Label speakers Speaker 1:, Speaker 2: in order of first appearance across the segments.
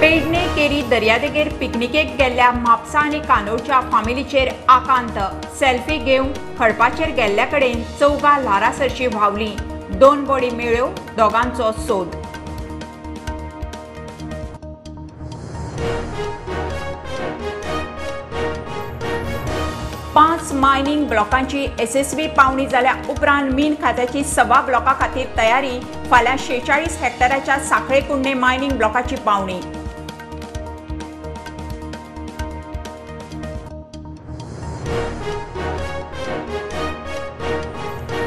Speaker 1: Pedne carry दर्यादेगेर पिकनिकेक गेल्ल्या म्हापसा आनी कानोळच्या फामिलीचेर आकांत। सेल्फी घेवन खडपाचेर गेल्ल्या कडेन चौगा ल्हारासरशी व्हांवली। 2 बॉडी मेळ्ळ्यो, दोगांचो सोद। पांच मायनिंग ब्लॉकांची एसएसबी पावणी जाल्या उपरांत मीन खात्याची 6 ब्लॉका खातीर तयारी। फाल्यां 46 हेक्टराच्या सांखळे कुंडे मायनिंग ब्लॉकाची पावणी।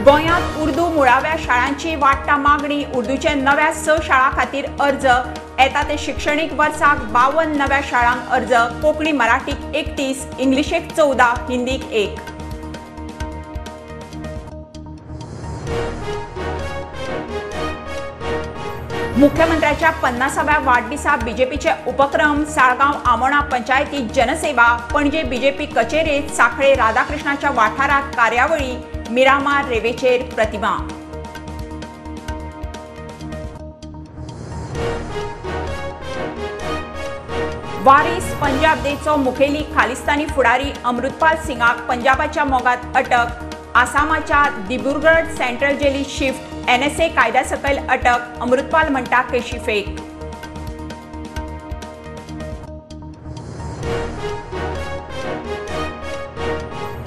Speaker 1: गोंयांत उर्दू मुळाव्या शाळांची वाडटा मागणी। उर्दूचे नव्या 6 शाळां खातीर अर्ज। येता ते शिक्षणीक वर्साक 52 नव्या शाळांक अर्ज। कोंकणी मराठीक 31, इंग्लिशेक 14, हिंदीक 1। मुख्यमंत्र्याच्या 50व्या वाडदिसा बीजेपीचे उपक्रम। साळगांव आमोणा पंचायतीत जनसेवा। पणजे बीजेपी कचेरेत। सांखळे राधाकृष्णाच्या वाठारात कार्यावळी। मिरामार रेवेचेर प्रतिमा। वारीस पंजाब देचो मुखेली खालिस्तानी फुडारी अमृतपाल सिंगाक पंजाबाच्या मोगात अटक। आसामाच्या दिब्रुगड सेंट्रल जेलीत शिफ्ट। एनएसए कायद्या सकयल अटक। अमृतपाल म्हणटा केशी फेक।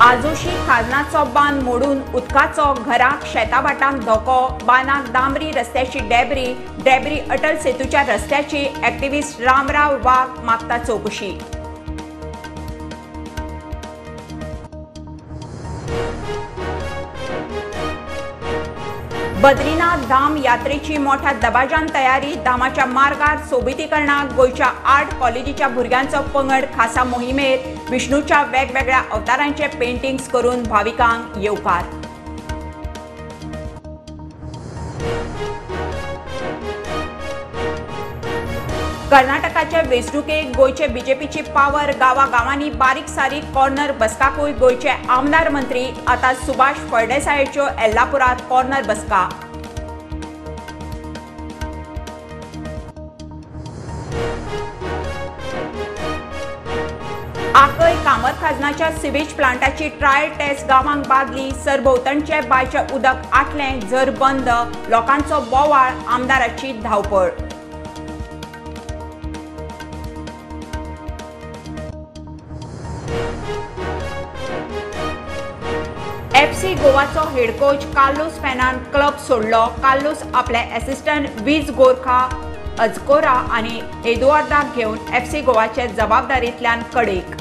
Speaker 1: आजोशी खाजनाचो बांद मोडून उदकाचो घराक शेताभाटांक धोको। बांदाक डांबरी रस्त्याची डेबरी अटल सेतूच्या रस्त्याची। एक्टिव्हिस्ट रामराव वाघ मागता चौकशी। बद्रीनाथ धाम यात्रेची मोठ्या दबाज्यान तयारी। धामाच्या मार्गार सोबितीकरणाक गोयच्या 8 कॉलेजीच्या भुरग्यांचो पंगड खासा मोहिमेर। विष्णूच्या वेगवेगळ्या अवतारांचे पेंटिंग्स करून भाविकांक येवकार। कर्नाटकाचे वेंचणुकेक गोयचे बीजेपीची पावर। गांवांनी बारीक सारीक कॉर्नर बसकाकूय गोयचे आमदार मंत्री। आता सुभाष फळदेसायाच्यो येल्लापुरात कॉर्नर बसका। आकय कामत खाजनाच्या सिवेज प्लांटाची ट्रायल टेस्ट गांवांक बादली। सरभोंवतणचे बांयचे उदक आटलें, झर बंद। लोकांचो बोवाळ, आमदाराची धांवपळ। एफसी गोवाचो हेड कोच कार्लोस पेनान क्लब सोडलो। कार्लोस आपले असिस्टंट वीज गोरखा अजकोरा आनी एदुआर्दाक घेवन एफसी गोवाचे जबाबदारींतल्यान कडेक।